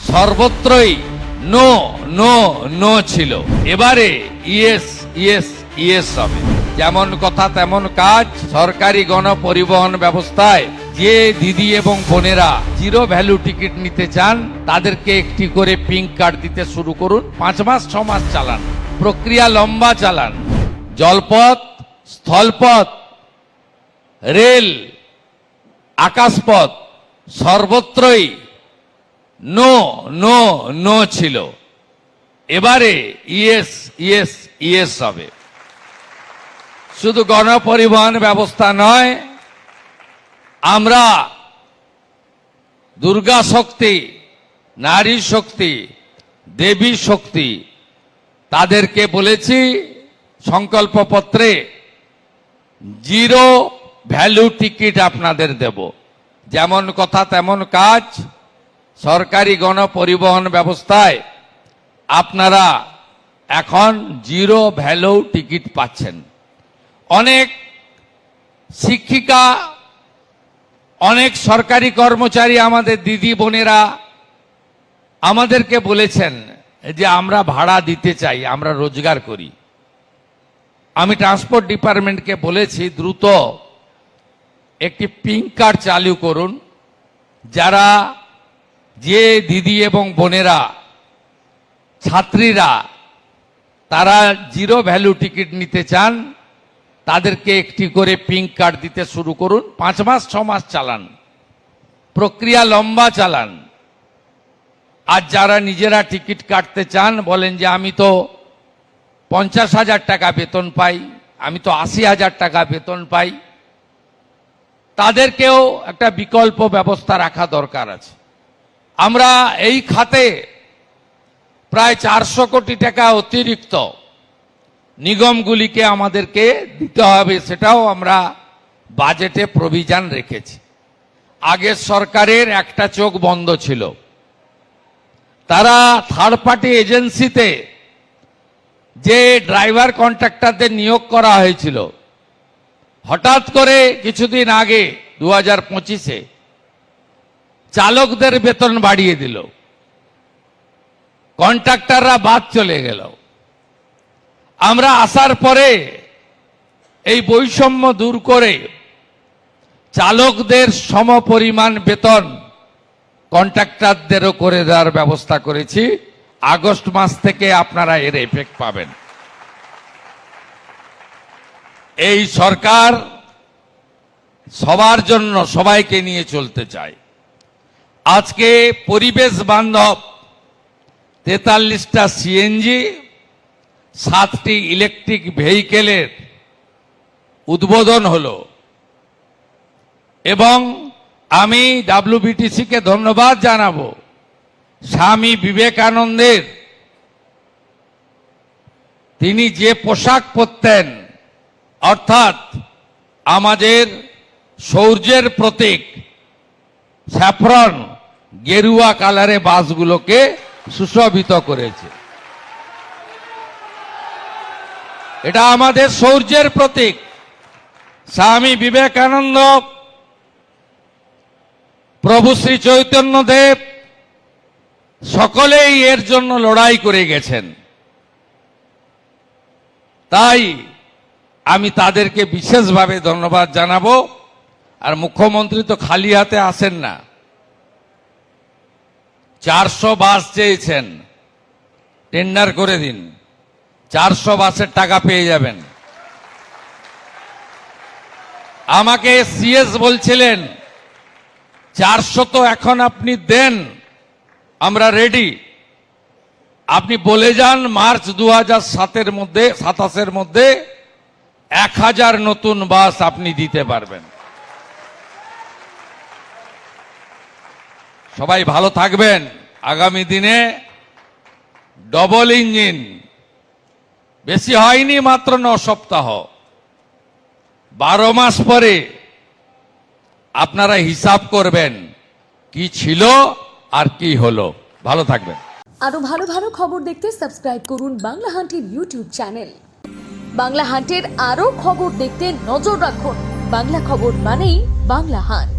সর্বত্রই no no no ছিল। এবারে ইয়েস ইয়েস ইয়েস হবে। যেমন কথা তেমন কাজ। সরকারি গণপরিবহন ব্যবস্থায় যে দিদি এবং বোনেরা জিরো ভ্যালু টিকিট নিতে চান তাদেরকে একটি করে পিঙ্ক কার্ড দিতে শুরু করুন। 5 মাস 6 মাস চালান, প্রক্রিয়া লম্বা চালান। জলপথ, স্থলপথ, রেল, আকাশপথ সর্বত্রই নো নো নো ছিল। এবারে ইয়েস ইয়েস ইয়েস হবে। শুধু গণপরিবহন ব্যবস্থা নয়, আমরা দুর্গা শক্তি, নারী শক্তি, দেবী শক্তি তাদেরকে বলেছি সংকল্পপত্রে জিরো ভ্যালু টিকিট আপনাদের দেব। যেমন কথা তেমন কাজ। সরকারি গণপরিবহন ব্যবস্থায় আপনারা এখন জিরো ভ্যালু টিকিট পাচ্ছেন। অনেক শিক্ষিকা, অনেক সরকারি কর্মচারী, আমাদের দিদি বোনেরা আমাদেরকে বলেছেন যে আমরা ভাড়া দিতে চাই, আমরা রোজগার করি। আমি ট্রান্সপোর্ট ডিপার্টমেন্টকে বলেছি দ্রুত একটি পিঙ্ক কার্ড চালু করুন। যারা যে দিদি এবং বোনেরা ছাত্রীরা তারা জিরো ভ্যালু টিকিট নিতে চান তাদেরকে একটি করে পিঙ্ক কার্ড দিতে শুরু করুন। 5 মাস 6 মাস চালান, প্রক্রিয়া লম্বা চালান। আর যারা নিজেরা টিকিট কাটতে চান, বলেন যে আমি তো 50,000 টাকা বেতন পাই, আমি তো 80,000 টাকা বেতন পাই, তাদেরকেও একটা বিকল্প ব্যবস্থা রাখা দরকার আছে। আমরা এই খাতে প্রায় 400 কোটি টাকা অতিরিক্ত নিগমগুলিকে আমাদেরকে দিতে হবে, সেটাও আমরা বাজেটে প্রভিশন রেখেছি। আগের সরকারের একটা চোখ বন্ধ ছিল। তারা থার্ড পার্টি এজেন্সিতে যে ড্রাইভার কন্ট্রাক্টরদের নিয়োগ করা হয়েছিল, হঠাৎ করে কিছুদিন আগে 2025-এ চালকদের বেতন বাড়িয়ে দিল, কন্ট্রাক্টররা বাদ চলে গেল। আমরা আসার পরে এই বৈষম্য দূর করে চালকদের সমপরিমাণ বেতন কন্ট্রাক্টরদেরও করে দেওয়ার ব্যবস্থা করেছি। আগস্ট মাস থেকে আপনারা এর এফেক্ট পাবেন। এই সরকার সবার জন্য, সবাইকে নিয়ে চলতে চায়। আজকে পরিবেশ বান্ধব 43টা সিএনজি, 7টি ইলেকট্রিক ভেহিকেলের উদ্বোধন হলো। এবং আমি ডাব্লিউবিটিসিকে ধন্যবাদ জানাবো। স্বামী বিবেকানন্দের তিনি যে পোশাক পরতেন, অর্থাৎ আমাদের শৌর্যের প্রতীক স্যাফরন গেরুয়া কালারে বাসগুলোকে সুশোভিত করেছে। এটা আমাদের শৌর্যের প্রতীক। স্বামী বিবেকানন্দ, প্রভু শ্রী চৈতন্যদেব সকলেই এর জন্য লড়াই করে গেছেন। তাই আমি তাদেরকে বিশেষভাবে ধন্যবাদ জানাবো। আর মুখ্যমন্ত্রী তো খালি হাতে আসেন না, 400 বাস চেয়েছেন, টেন্ডার করে দিন, 400 বাসের টাকা পেয়ে যাবেন। আমাকে সিএস বলছিলেন 400 তো এখন আপনি দেন, আমরা রেডি। আপনি বলে যান মার্চ 2027-এর মধ্যে 27-এর মধ্যে 1000 নতুন বাস আপনি দিতে পারবেন। সবাই ভালো থাকবেন। আগামী দিনে ডবল ইঞ্জিন, বেশি হয়নি, মাত্র 9 সপ্তাহ, 12 মাস পরে আপনারা হিসাব করবেন কি ছিল আর কি হলো। ভালো থাকবেন। আরো ভালো ভালো খবর দেখতে সাবস্ক্রাইব করুন বাংলা হান্টের ইউটিউব চ্যানেল। বাংলা হান্টের আরো খবর দেখতে নজর রাখুন। বাংলা খবর মানেই বাংলা হান্ট।